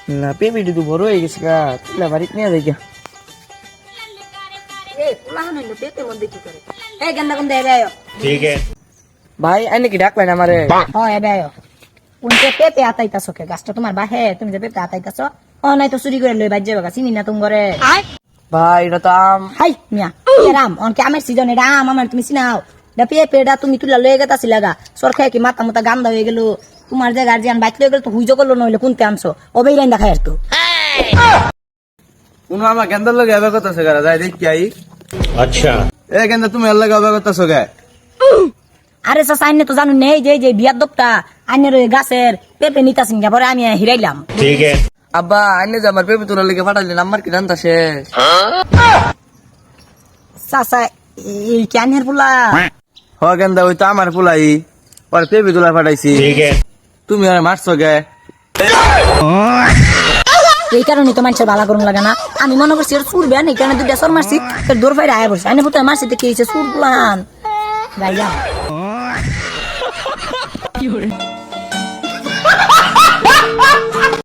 না পেঁপেটি তো বড় হয়ে গেছে গা, তুলা বাড়িতে নিয়ে যাই গা। ভাই আই নাকি ডাকলেন আমারে? পেঁপে আতাইতাছো কে? গাছটা তোমার বাহে, তুমি যে পেঁপে আতাইতাছো, ও নাই তো চুরি করে লই বাজ্যে বাগা, চিনি না তুমি ঘরে। ভাই এটা তো আম। হাই মিয়া রাম অনকে আমের সিজন, এটা আম আমার তুমি চিনাও? পেঁপেটা তুমি তুলা লয়ে গেতাছিল গা, সরকার কি মাথা মাথা গান্দা হয়ে গেল, তোমার যে গার্জিয়ান বাইক লয়ে গেল তো হুইজো করলো, নইলে কোনতে আনছো ওবেই রাইন দেখায় আর তো। কোন আমার গেন্দার লগে আবার কথা আছে যাই দেখি আই। अच्छा এ গেন্দা তুমি এর লগে আবার কথা আছে গে? আরে চাচা আইনে তো জানো নেই যে বিয়ার দোপটা আইনের ওই গাছের পেঁপে নিতাছিন গা, পরে আমি হিরাইলাম। ठीक है আব্বা আইনে যে আমার পেঁপে তোলার লেগে পাঠাইলেন, আমার কি জানতা শেষ? চাচা এই ক্যানের পোলা হ গেন্দা ওই তো আমার ফুলাই ওর পেপি তোলা পাঠাইছি, ठीक है তুমি আর মারছো গে। এই কারণে তো মানুষের ভালো করুন লাগে না। আমি মনে করছি ওর চুরবে না, এই কারণে দুইটা সর মারছি, দৌড় ফাইরে আয় বসে আইনে পুতো মারছি, দেখে চুর প্লান গাইয়া।